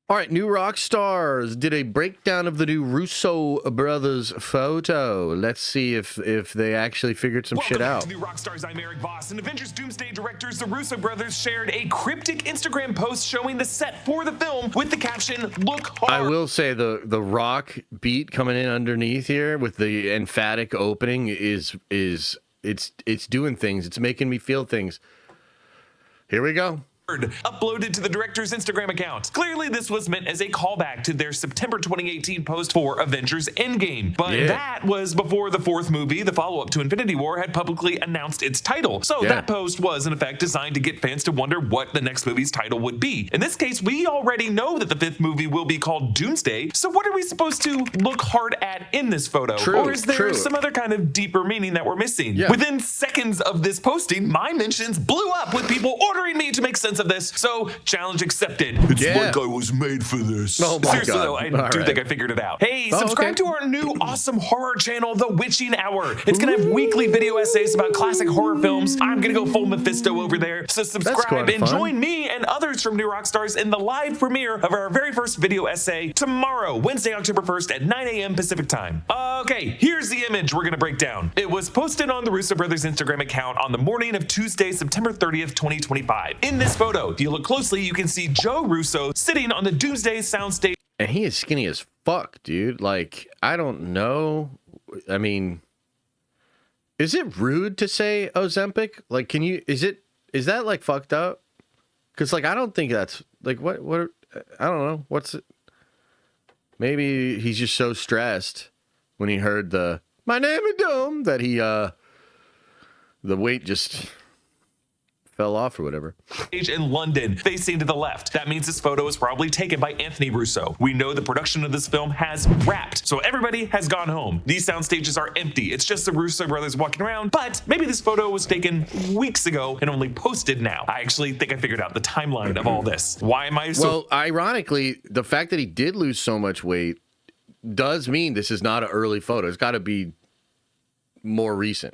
All right, new rock stars did a breakdown of the new Russo Brothers photo. Let's see if they actually figured some shit out. Welcome to New Rock Stars. I'm Eric Voss. And Avengers Doomsday directors, the Russo Brothers, shared a cryptic Instagram post showing the set for the film with the caption, "Look hard." I will say the rock beat coming in underneath here with the emphatic opening is it's doing things. It's making me feel things. Here we go. Uploaded to the director's Instagram account. Clearly, this was meant as a callback to their September 2018 post for Avengers Endgame. But that was before the fourth movie, the follow-up to Infinity War, had publicly announced its title. So that post was, in effect, designed to get fans to wonder what the next movie's title would be. In this case, we already know that the fifth movie will be called Doomsday. So what are we supposed to look hard at in this photo? Or is there some other kind of deeper meaning that we're missing? Within seconds of this posting, my mentions blew up with people ordering me to make sense of this, so challenge accepted. It's like I was made for this. Oh my Seriously God. though, I do think I figured it out. Hey, subscribe to our new awesome horror channel, The Witching Hour. It's gonna have weekly video essays about classic horror films. I'm gonna go full Mephisto over there, so subscribe and join me and others from New Rock Stars in the live premiere of our very first video essay tomorrow, Wednesday, October 1st at 9 a.m. Pacific time. Okay, here's the image we're gonna break down. It was posted on the Russo Brothers Instagram account on the morning of Tuesday, September 30th, 2025. In this photo, if you look closely, you can see Joe Russo sitting on the Doomsday soundstage. And he is skinny as fuck, dude. Like, I don't know. I mean, is it rude to say Ozempic? Like, is that like fucked up? Because, like, I don't think that's, like, what, I don't know. What's it? Maybe he's just so stressed when he heard my name is Doom, that he, the weight just fell off or whatever. In London, facing to the left. That means this photo was probably taken by Anthony Russo. We know the production of this film has wrapped, so everybody has gone home. These sound stages are empty. It's just the Russo brothers walking around, but maybe this photo was taken weeks ago and only posted now. I actually think I figured out the timeline of all this. Why am I so... Well, ironically, the fact that he did lose so much weight does mean this is not an early photo. It's got to be more recent.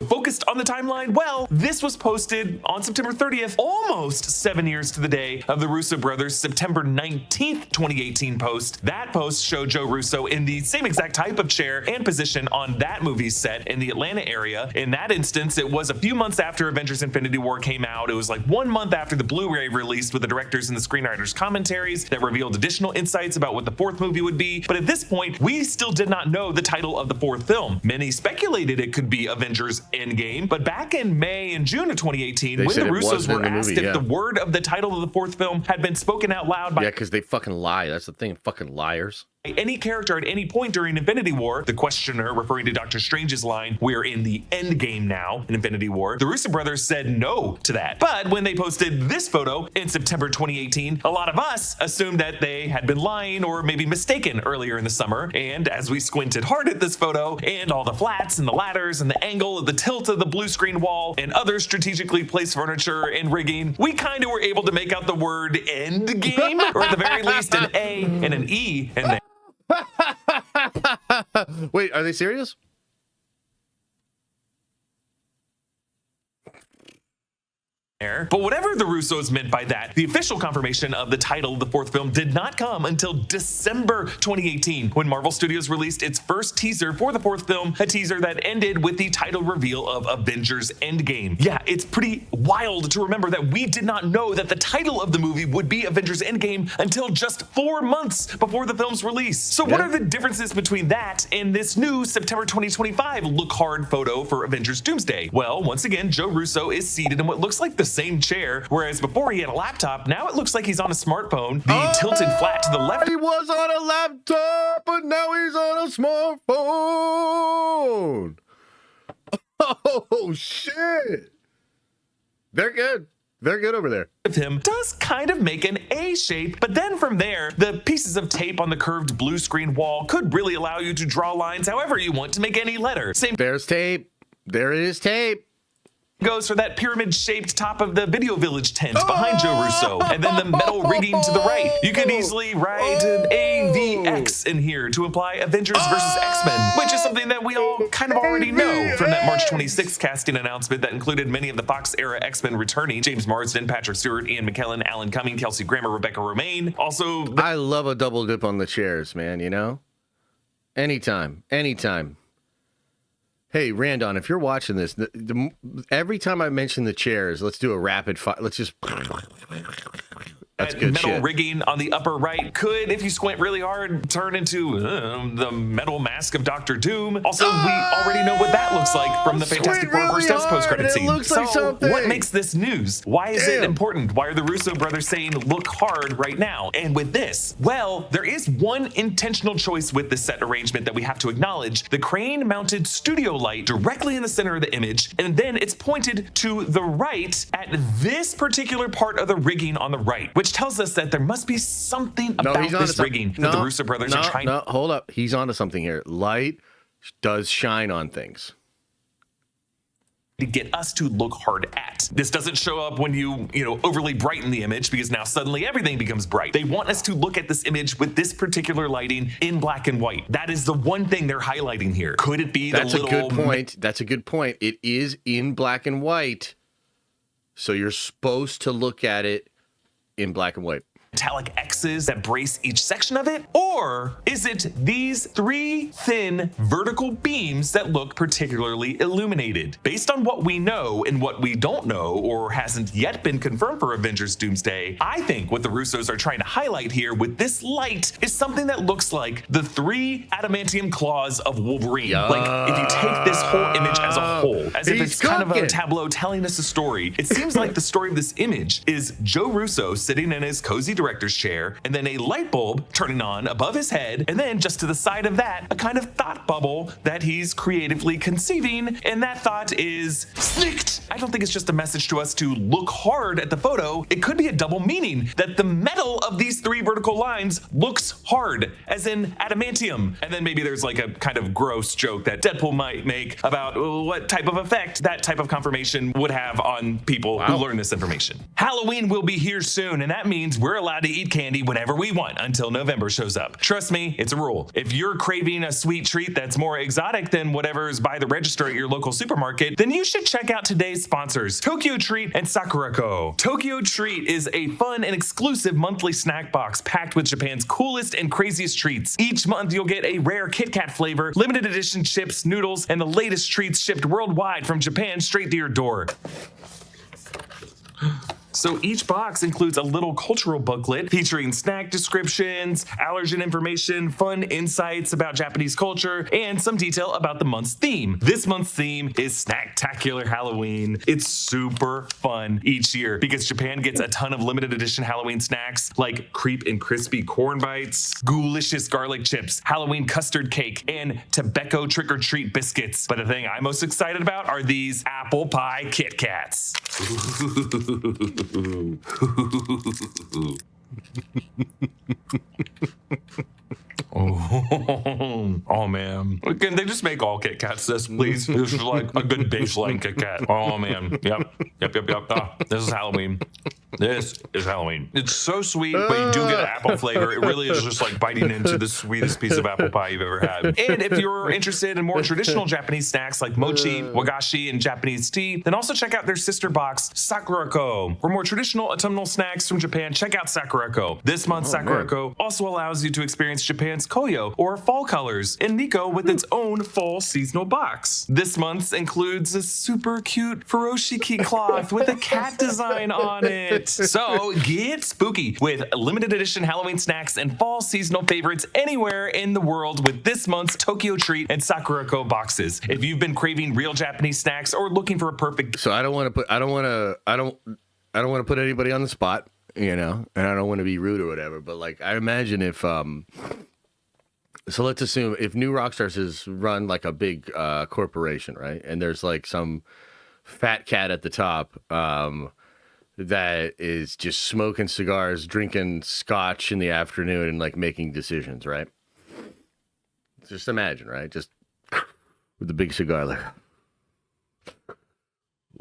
Focused on the timeline? Well, this was posted on September 30th, almost 7 years to the day of the Russo brothers' September 19th, 2018 post. That post showed Joe Russo in the same exact type of chair and position on that movie's set in the Atlanta area. In that instance, it was a few months after Avengers Infinity War came out. It was like 1 month after the Blu-ray released with the directors and the screenwriters' commentaries that revealed additional insights about what the fourth movie would be. But at this point, we still did not know the title of the fourth film. Many speculated it could be Avengers Endgame, but back in May and June of 2018, when the Russos were asked if the word of the title of the fourth film had been spoken out loud by because they fucking lie. That's the thing, fucking liars. Any character at any point during Infinity War, the questioner, referring to Doctor Strange's line, "We're in the end game now" in Infinity War, the Russo brothers said no to that. But when they posted this photo in September 2018, a lot of us assumed that they had been lying or maybe mistaken earlier in the summer. And as we squinted hard at this photo and all the flats and the ladders and the angle of the tilt of the blue screen wall and other strategically placed furniture and rigging, we kind of were able to make out the word end game, or at the very least an A and an E in there. Wait, are they serious? But whatever the Russos meant by that, the official confirmation of the title of the fourth film did not come until December 2018, when Marvel Studios released its first teaser for the fourth film, a teaser that ended with the title reveal of Avengers Endgame. Yeah, it's pretty wild to remember that we did not know that the title of the movie would be Avengers Endgame until just 4 months before the film's release. So what are the differences between that and this new September 2025 look hard photo for Avengers Doomsday? Well, once again, Joe Russo is seated in what looks like the same chair, whereas before he had a laptop, now it looks like he's on a smartphone. The tilted flat to the left. He was on a laptop, but now he's on a smartphone. Oh, shit. They're good. They're good over there. Of him does kind of make an A shape, but then from there, the pieces of tape on the curved blue screen wall could really allow you to draw lines however you want to make any letter. There's tape. There is tape. goes for that pyramid-shaped top of the Video Village tent behind Joe Russo, and then the metal rigging to the right. You could easily write an AVX in here to imply Avengers versus X-Men, which is something that we all kind of already know from that March 26th casting announcement that included many of the Fox-era X-Men returning: James Marsden, Patrick Stewart, Ian McKellen, Alan Cumming, Kelsey Grammer, Rebecca Romaine. Also, I love a double dip on the chairs, man, you know? Anytime. Hey, Randon, if you're watching this, every time I mention the chairs, let's do a rapid fire. Let's just... That's good metal shit. rigging on the upper right could, if you squint really hard, turn into the metal mask of Doctor Doom. Also, we already know what that looks like from the Fantastic Four First Steps post-credit scene. Looks like something. What makes this news? Why is it important? Why are the Russo brothers saying look hard right now? And with this, well, there is one intentional choice with this set arrangement that we have to acknowledge: the crane-mounted studio light directly in the center of the image, and then it's pointed to the right at this particular part of the rigging on the right, which tells us that there must be something about this rigging that the Russo brothers are trying. No, hold up. He's onto something here. Light does shine on things to get us to look hard at. This doesn't show up when you overly brighten the image, because now suddenly everything becomes bright. They want us to look at this image with this particular lighting in black and white. That is the one thing they're highlighting here. Could it be That's a good point. That's a good point. It is in black and white, so you're supposed to look at it in black and white. Metallic X's that brace each section of it? Or is it these three thin vertical beams that look particularly illuminated? Based on what we know and what we don't know, or hasn't yet been confirmed for Avengers Doomsday, I think what the Russos are trying to highlight here with this light is something that looks like the three adamantium claws of Wolverine. Like, if you take this whole image as a whole, as if it's kind of a tableau telling us a story, it seems like the story of this image is Joe Russo sitting in his cozy director's chair, and then a light bulb turning on above his head, and then just to the side of that, a kind of thought bubble that he's creatively conceiving, and that thought is snicked. I don't think it's just a message to us to look hard at the photo. It could be a double meaning, that the metal of these three vertical lines looks hard, as in adamantium. And then maybe there's like a kind of gross joke that Deadpool might make about what type of effect that type of confirmation would have on people who learn this information. Halloween will be here soon, and that means we're allowed to eat candy whenever we want until November shows up. Trust me, it's a rule. If you're craving a sweet treat that's more exotic than whatever's by the register at your local supermarket, then you should check out today's sponsors, Tokyo Treat and Sakurako. Tokyo Treat is a fun and exclusive monthly snack box packed with Japan's coolest and craziest treats. Each month you'll get a rare Kit Kat flavor, limited edition chips, noodles, and the latest treats shipped worldwide from Japan straight to your door. So each box includes a little cultural booklet featuring snack descriptions, allergen information, fun insights about Japanese culture, and some detail about the month's theme. This month's theme is Snacktacular Halloween. It's super fun each year because Japan gets a ton of limited edition Halloween snacks like Creep and Crispy Corn Bites, Ghoulicious Garlic Chips, Halloween Custard Cake, and Tobacco Trick or Treat Biscuits. But the thing I'm most excited about are these apple pie Kit Kats. Oh man. Can they just make all Kit Kats this, please? This is like a good baseline Kit Kat. Oh man. Yep. Oh, this is Halloween. This is Halloween. It's so sweet, but you do get an apple flavor. It really is just like biting into the sweetest piece of apple pie you've ever had. And if you're interested in more traditional Japanese snacks like mochi, wagashi, and Japanese tea, then also check out their sister box, Sakurako. For more traditional autumnal snacks from Japan, check out Sakurako. This month's Sakurako also allows you to experience Japan's Koyo, or fall colors, and Nico with its own fall seasonal box. This month's includes a super cute furoshiki cloth with a cat design on it. So get spooky with limited edition Halloween snacks and fall seasonal favorites anywhere in the world with this month's Tokyo Treat and Sakurako boxes. If you've been craving real Japanese snacks or looking for a perfect... So I don't want to put anybody on the spot, you know, and I don't want to be rude or whatever, but like I imagine if so let's assume if New Rockstars is run like a big corporation, right? And there's like some fat cat at the top that is just smoking cigars, drinking scotch in the afternoon, and like making decisions, right? Just imagine, right? Just with the big cigar, like,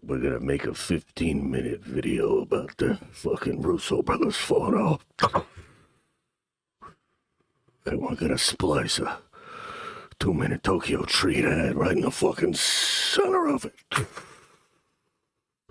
We're gonna make a 15-minute video about the fucking Russo Brothers falling off. And we're gonna splice a 2-minute Tokyo treat ad right in the fucking center of it.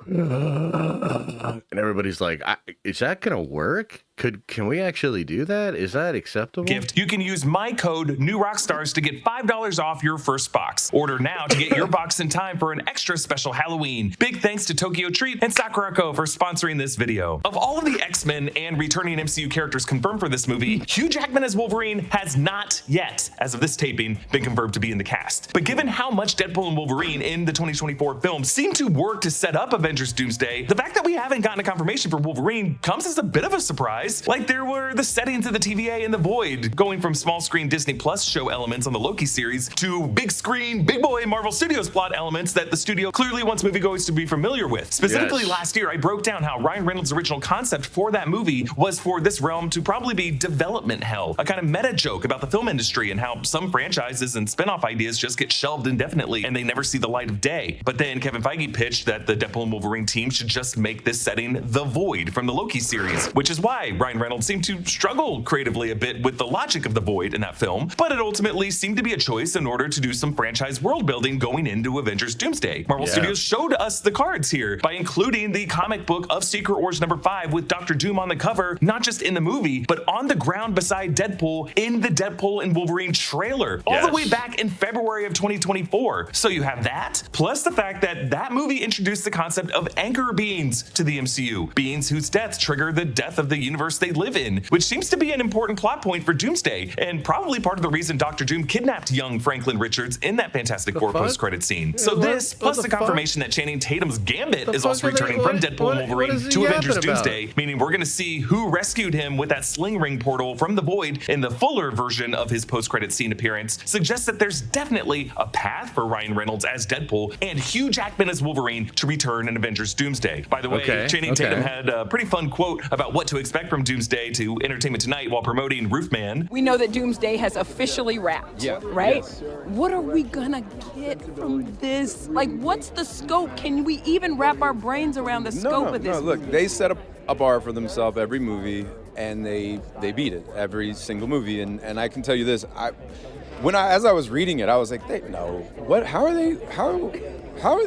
And everybody's like, is that gonna work? Can we actually do that? Is that acceptable? Gift. You can use my code NewRockstars to get $5 off your first box. Order now to get your box in time for an extra special Halloween. Big thanks to Tokyo Treat and Sakurako for sponsoring this video. Of all of the X-Men and returning MCU characters confirmed for this movie, Hugh Jackman as Wolverine has not yet, as of this taping, been confirmed to be in the cast. But given how much Deadpool and Wolverine in the 2024 film seem to work to set up Avengers Doomsday, the fact that we haven't gotten a confirmation for Wolverine comes as a bit of a surprise. Like there were the settings of the TVA and the Void, going from small screen Disney Plus show elements on the Loki series to big screen, big boy Marvel Studios plot elements that the studio clearly wants moviegoers to be familiar with. Specifically, last year I broke down how Ryan Reynolds' original concept for that movie was for this realm to probably be development hell, a kind of meta joke about the film industry and how some franchises and spin-off ideas just get shelved indefinitely and they never see the light of day. But then Kevin Feige pitched that the Deadpool and Wolverine team should just make this setting the Void from the Loki series, which is why Ryan Reynolds seemed to struggle creatively a bit with the logic of the Void in that film, but it ultimately seemed to be a choice in order to do some franchise world building going into Avengers Doomsday. Marvel Studios showed us the cards here by including the comic book of Secret Wars #5 with Doctor Doom on the cover, not just in the movie, but on the ground beside Deadpool in the Deadpool and Wolverine trailer, all the way back in February of 2024. So you have that, plus the fact that that movie introduced the concept of anchor beings to the MCU, beings whose deaths trigger the death of the universe they live in, which seems to be an important plot point for Doomsday, and probably part of the reason Doctor Doom kidnapped young Franklin Richards in that Fantastic Four post-credit scene. Yeah, so this, plus the confirmation that Channing Tatum's Gambit is also returning from Deadpool and Wolverine to Avengers Doomsday, meaning we're gonna see who rescued him with that sling ring portal from the Void in the fuller version of his post-credit scene appearance, suggests that there's definitely a path for Ryan Reynolds as Deadpool and Hugh Jackman as Wolverine to return in Avengers Doomsday. By the way, Channing Tatum had a pretty fun quote about what to expect from Doomsday to Entertainment Tonight while promoting Roofman. We know that Doomsday has officially wrapped, right? Yes. What are we gonna get from this? Like, what's the scope? Can we even wrap our brains around the scope of this? No, look, they set up a bar for themselves every movie, and they beat it every single movie. And I can tell you this, as I was reading it, I was like, how are they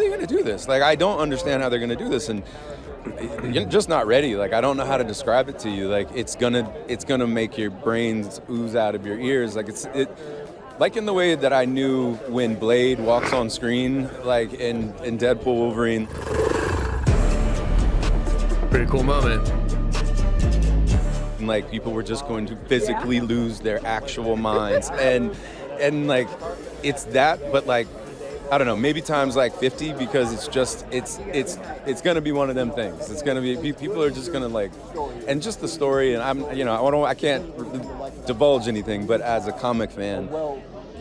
going to do this? Like, I don't understand how they're going to do this, and you're just not ready. Like, I don't know how to describe it to you. Like, it's gonna make your brains ooze out of your ears. Like, like in the way that I knew when Blade walks on screen, like in Deadpool Wolverine. Pretty cool moment. And like, people were just going to physically lose their actual minds, and like, it's that, but like, I don't know, maybe times like 50, because it's gonna be one of them things. It's gonna be, people are just gonna like, and just the story, and I can't divulge anything, but as a comic fan,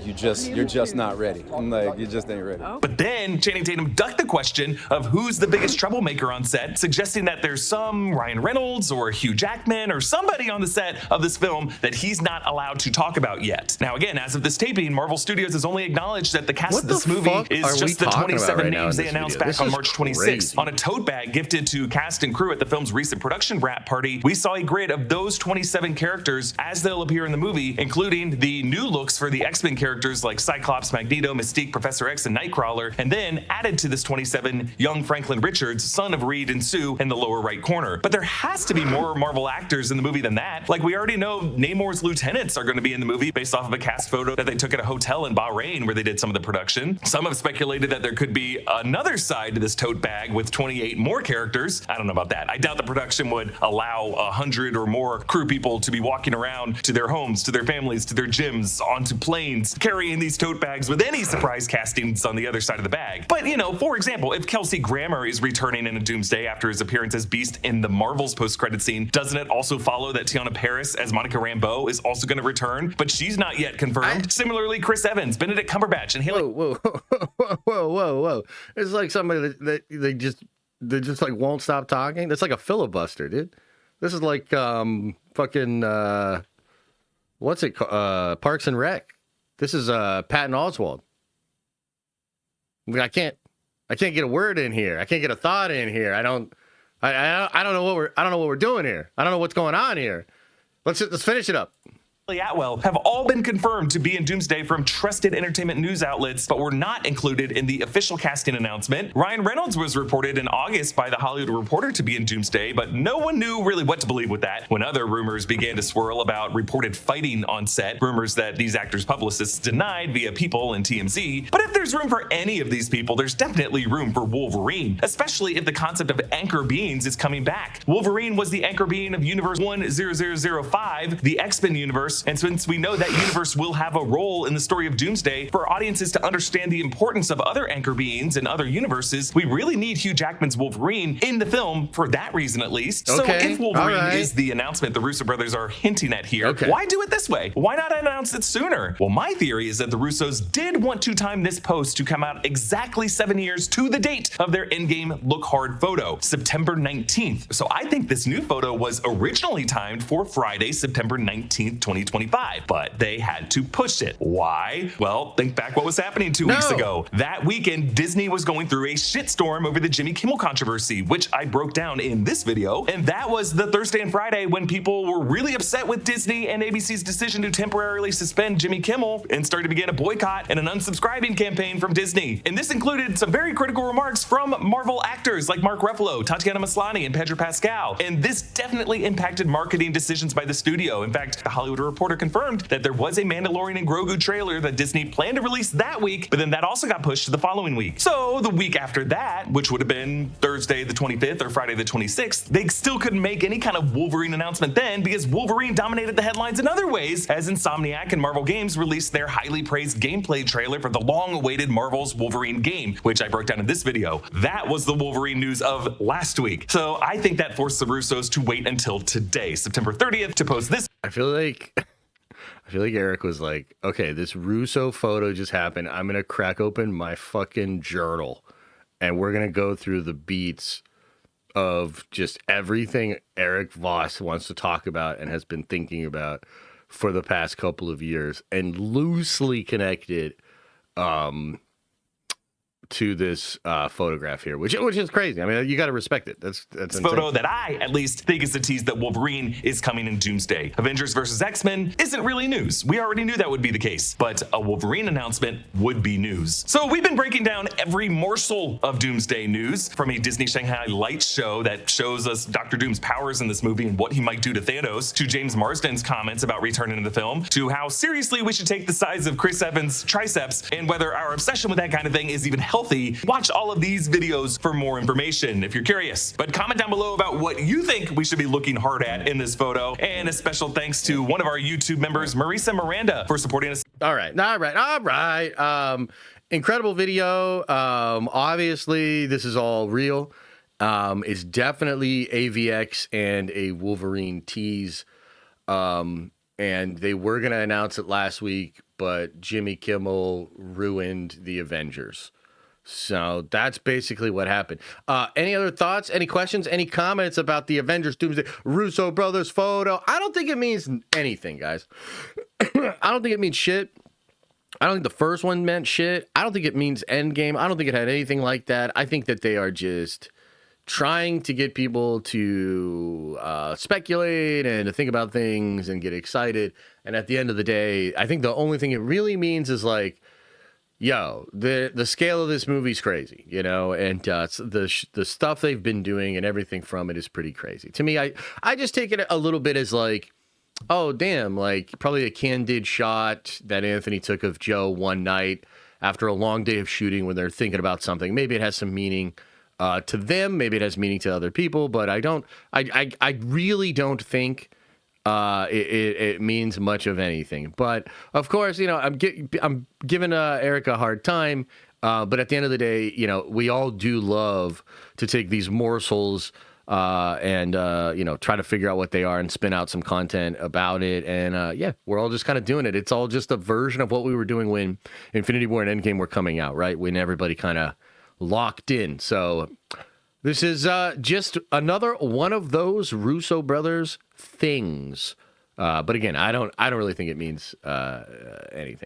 you're just not ready. Like, you just ain't ready. But then Channing Tatum ducked the question of who's the biggest troublemaker on set, suggesting that there's some Ryan Reynolds or Hugh Jackman or somebody on the set of this film that he's not allowed to talk about yet. Now, again, as of this taping, Marvel Studios has only acknowledged that the cast of this movie is just the 27 names they announced back on March 26th. On a tote bag gifted to cast and crew at the film's recent production wrap party, we saw a grid of those 27 characters as they'll appear in the movie, including the new looks for the X-Men characters like Cyclops, Magneto, Mystique, Professor X, and Nightcrawler, and then added to this 27, young Franklin Richards, son of Reed and Sue, in the lower right corner. But there has to be more Marvel actors in the movie than that. Like, we already know Namor's lieutenants are going to be in the movie based off of a cast photo that they took at a hotel in Bahrain where they did some of the production. Some have speculated that there could be another side to this tote bag with 28 more characters. I don't know about that. I doubt the production would allow 100 or more crew people to be walking around to their homes, to their families, to their gyms, onto planes, carrying these tote bags with any surprise castings on the other side of the bag. But, for example, if Kelsey Grammer is returning in a Doomsday after his appearance as Beast in the Marvel's post-credit scene, doesn't it also follow that Tiana Paris as Monica Rambeau is also going to return? But she's not yet confirmed. Similarly, Chris Evans, Benedict Cumberbatch, and Haley. Whoa. It's like somebody that they just like won't stop talking. That's like a filibuster, dude. This is like fucking what's it called? Parks and Rec. This is Patton Oswalt. I can't I can't get a word in here. I can't get a thought in here. I don't know what we're doing here. I don't know what's going on here. Let's finish it up. Atwell have all been confirmed to be in Doomsday from trusted entertainment news outlets, but were not included in the official casting announcement. Ryan Reynolds was reported in August by The Hollywood Reporter to be in Doomsday, but no one knew really what to believe with that when other rumors began to swirl about reported fighting on set, rumors that these actors' publicists denied via People and TMZ. But if there's room for any of these people, there's definitely room for Wolverine, especially if the concept of anchor beings is coming back. Wolverine was the anchor being of Universe 10005, the X-Men universe, and since we know that universe will have a role in the story of Doomsday, for audiences to understand the importance of other anchor beings in other universes, we really need Hugh Jackman's Wolverine in the film for that reason at least. Okay. So if Wolverine is the announcement the Russo brothers are hinting at here, why do it this way? Why not announce it sooner? Well, my theory is that the Russos did want to time this post to come out exactly 7 years to the date of their Endgame Look Hard photo, September 19th. So I think this new photo was originally timed for Friday, September 19th, 2025, but they had to push it. Why? Well, think back what was happening 2 weeks ago. That weekend, Disney was going through a shitstorm over the Jimmy Kimmel controversy, which I broke down in this video. And that was the Thursday and Friday when people were really upset with Disney and ABC's decision to temporarily suspend Jimmy Kimmel and started to begin a boycott and an unsubscribing campaign from Disney. And this included some very critical remarks from Marvel actors like Mark Ruffalo, Tatiana Maslany, and Pedro Pascal. And this definitely impacted marketing decisions by the studio. In fact, The Hollywood Reporter confirmed that there was a Mandalorian and Grogu trailer that Disney planned to release that week, but then that also got pushed to the following week. So the week after that, which would have been Thursday the 25th or Friday the 26th, they still couldn't make any kind of Wolverine announcement then because Wolverine dominated the headlines in other ways, as Insomniac and Marvel Games released their highly praised gameplay trailer for the long-awaited Marvel's Wolverine game, which I broke down in this video. That was the Wolverine news of last week. So I think that forced the Russos to wait until today, September 30th, to post this. I feel like Eric was like, okay, this Russo photo just happened. I'm going to crack open my fucking journal and we're going to go through the beats of just everything Eric Voss wants to talk about and has been thinking about for the past couple of years and loosely connected to this photograph here, which is crazy. I mean, you got to respect it. That's insane. Photo that I at least think is the tease that Wolverine is coming in Doomsday. Avengers versus X-Men isn't really news. We already knew that would be the case, but a Wolverine announcement would be news. So we've been breaking down every morsel of Doomsday news, from a Disney Shanghai Lights show that shows us Doctor Doom's powers in this movie and what he might do to Thanos, to James Marsden's comments about returning to the film, to how seriously we should take the size of Chris Evans' triceps and whether our obsession with that kind of thing is even healthy. Watch all of these videos for more information if you're curious. But comment down below about what you think we should be looking hard at in this photo. And a special thanks to one of our YouTube members, Marisa Miranda, for supporting us. All right. Incredible video. Obviously, this is all real. It's definitely AVX and a Wolverine tease. And they were going to announce it last week, but Jimmy Kimmel ruined the Avengers. So that's basically what happened. Any other thoughts, any questions, any comments about the Avengers Doomsday Russo Brothers photo? I don't think it means anything, guys. I don't think it means shit. I don't think the first one meant shit. I don't think it means Endgame. I don't think it had anything like that. I think that they are just trying to get people to speculate and to think about things and get excited. And at the end of the day, I think the only thing it really means is like, yo, the scale of this movie's crazy, you know, and the stuff they've been doing and everything from it is pretty crazy. To me, I just take it a little bit as like, oh, damn, like probably a candid shot that Anthony took of Joe one night after a long day of shooting when they're thinking about something. Maybe it has some meaning to them. Maybe it has meaning to other people, but I really don't think it means much of anything. But of course, you know, I'm giving Eric a hard time. But at the end of the day, you know, we all do love to take these morsels and you know, try to figure out what they are and spin out some content about it. And yeah, we're all just kind of doing it. It's all just a version of what we were doing when Infinity War and Endgame were coming out, right? When everybody kind of locked in. So this is just another one of those Russo brothers things. But again, I don't really think it means anything.